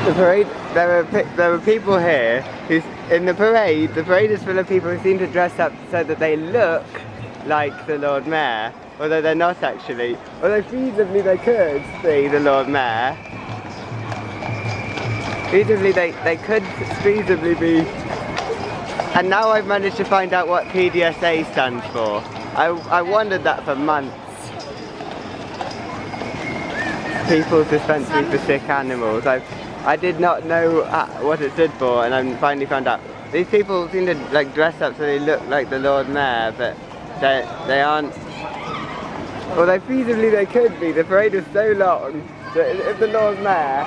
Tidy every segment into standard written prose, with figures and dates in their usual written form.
The parade, there were people here who's in the parade is full of people who seem to dress up so that they look like the Lord Mayor, although they're not actually. Although feasibly they could be the Lord Mayor. Feasibly they could feasibly be. And now I've managed to find out what PDSA stands for. I wondered that for months. People's Dispensary for Sick Animals. I did not know what it stood for, and I finally found out. These people seem to like dress up so they look like the Lord Mayor, but they aren't. Although feasibly they could be. The parade was so long that if the Lord Mayor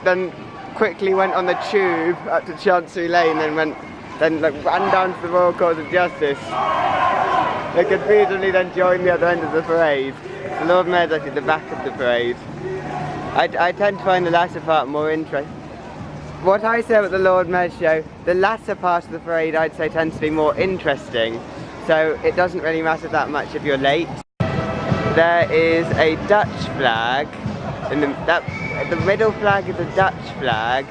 then quickly went on the tube up to Chancery Lane and ran down to the Royal Court of Justice, they could feasibly then join the other end of the parade. The Lord Mayor's actually at the back of the parade. I tend to find the latter part more interesting. What I say about the Lord Mayor's show, the latter part of the parade I'd say tends to be more interesting. So it doesn't really matter that much if you're late. There is a Dutch flag. The middle flag is a Dutch flag.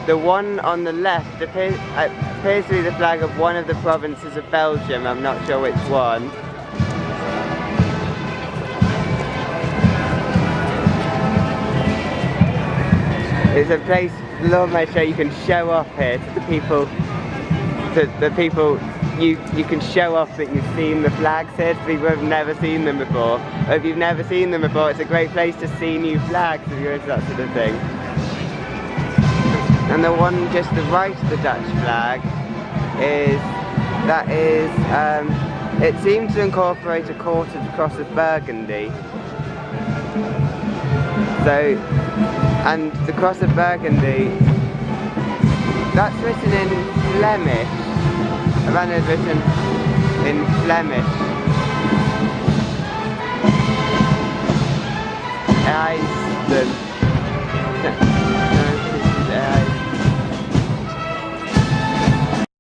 The one on the left appears to be the flag of one of the provinces of Belgium. I'm not sure which one. It's a place, the Lord Mayor show, you can show off here to the people. You can show off that you've seen the flags here to people who have never seen them before. Or if you've never seen them before, it's a great place to see new flags if you're into that sort of thing. And the one just to the right of the Dutch flag it seems to incorporate a quartered cross of Burgundy. So, and the cross of Burgundy, that's written in Flemish. Havana is written in Flemish. Iceland.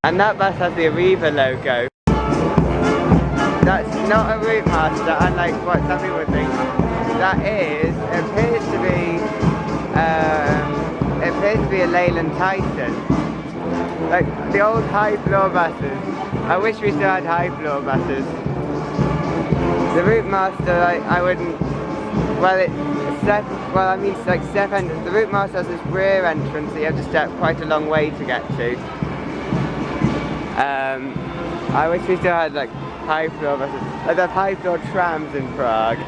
And that bus has the Arriva logo. That's not a route master, unlike what some people think. That is, it appears to be a Leyland Titan. Like the old high floor buses. I wish we still had high floor buses. The route master, I wouldn't. Step entrance. The route master has this rear entrance that you have to step quite a long way to get to. I wish we still had like high floor buses. Like they have high floor trams in Prague.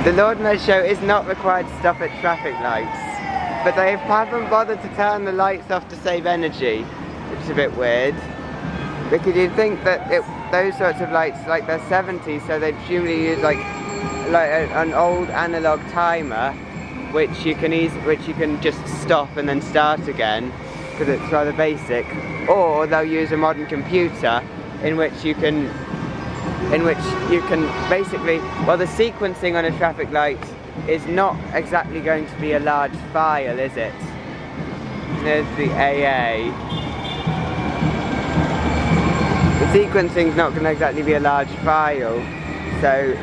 The Lord Mayor's show is not required to stop at traffic lights, but they haven't bothered to turn the lights off to save energy, which is a bit weird. Because you'd think that those sorts of lights, like they're 70s, so they presumably use like an old analog timer, which you can just stop and then start again, because it's rather basic. Or they'll use a modern computer in which you can basically, well, the sequencing on a traffic light is not exactly going to be a large file, is it? There's the AA. The sequencing is not going to exactly be a large file, so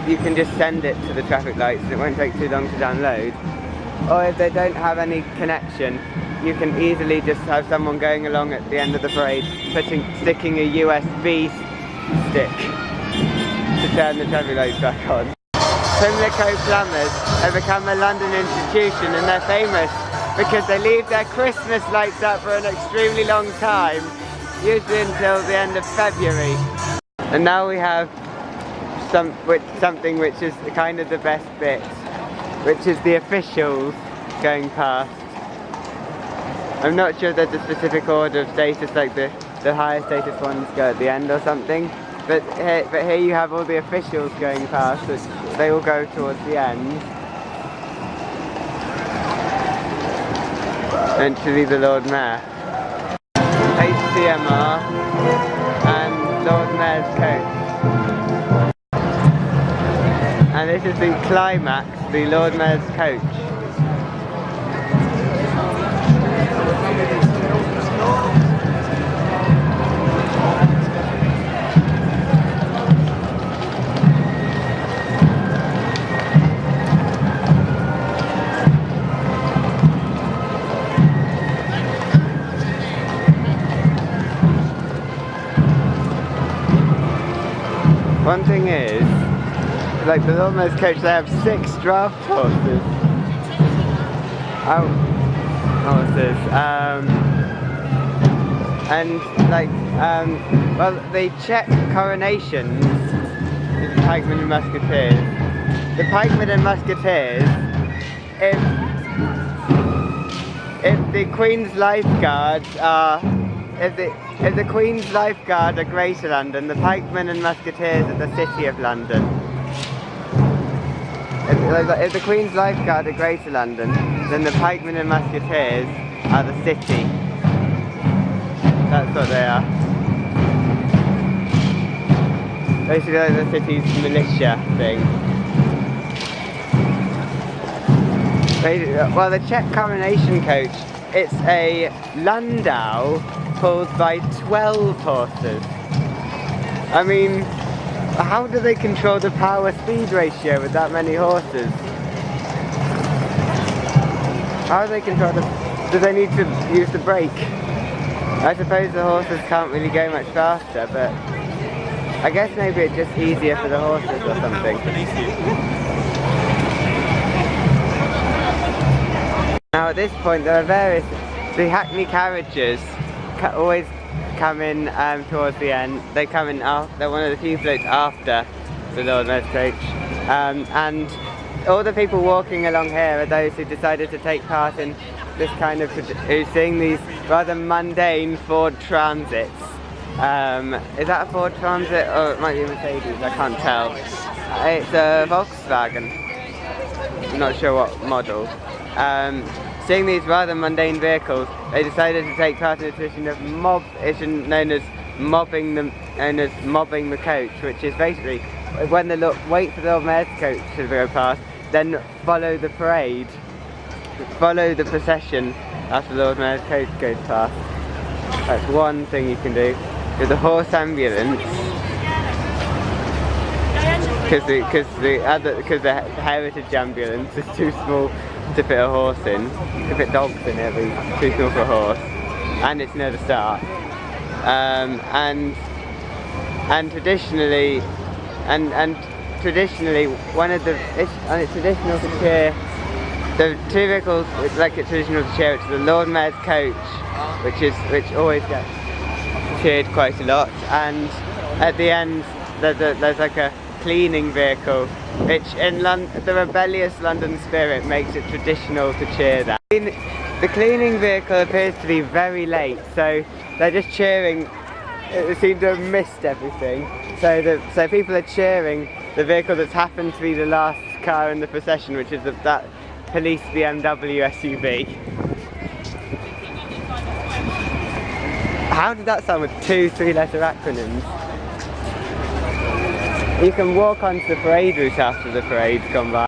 you can just send it to the traffic lights and it won't take too long to download. Or if they don't have any connection, you can easily just have someone going along at the end of the parade sticking a USB stick to turn the traffic lights back on. Pimlico plumbers have become a London institution, and they're famous because they leave their Christmas lights up for an extremely long time, usually until the end of February. And now we have something which is kind of the best bit, which is the officials going past. I'm not sure if there's a specific order of status, like the higher status ones go at the end or something, but here you have all the officials going past, which they all go towards the end. Eventually the Lord Mayor. HCMR and Lord Mayor's coach. And this is the climax, the Lord Mayor's coach. one thing is, like the Lord Mayor's coach, they have 6 draft horses. Horses. And like, well, they check coronations, the pikemen and musketeers. The pikemen and musketeers, if the Queen's lifeguards are, if the Queen's lifeguard are Greater London, the pikemen and musketeers are the City of London. If the Queen's lifeguard are Greater London, then the pikemen and musketeers are the city. That's what they are. Basically like the city's militia thing. Well, the Czech coronation coach, it's a landau pulled by 12 horses. I mean, how do they control the power-speed ratio with that many horses? How do they control the... Do they need to use the brake? I suppose the horses can't really go much faster, but I guess maybe it's just easier for the horses or something. Now at this point there are the Hackney carriages always come in towards the end. They come in after, they're one of the few floats after the Lord Mayor's coach. And all the people walking along here are those who decided to take part in this kind of, who's seeing these rather mundane Ford Transits. Is that a Ford Transit or it might be a Mercedes? I can't tell. It's a Volkswagen. I'm not sure what model. Seeing these rather mundane vehicles, they decided to take part in a tradition of known as mobbing the coach, which is basically when wait for the Lord Mayor's coach to go past, then follow the parade. Follow the procession after the Lord Mayor's coach goes past. That's one thing you can do. With the horse ambulance, because the heritage ambulance is too small to fit a horse in. To fit dogs in it, but it's too small for a horse, and it's near the start. And traditionally, one of the it's traditional to cheer. The two vehicles, like it's traditional to cheer, it's the Lord Mayor's coach, which always gets cheered quite a lot, and at the end there's like a cleaning vehicle, which in the rebellious London spirit makes it traditional to cheer that. The cleaning vehicle appears to be very late, so they're just cheering. It seems to have missed everything, so people are cheering the vehicle that's happened to be the last car in the procession, which is that police BMW SUV. How did that sound with 2 3-letter acronyms? You can walk onto the parade route after the parade's gone by.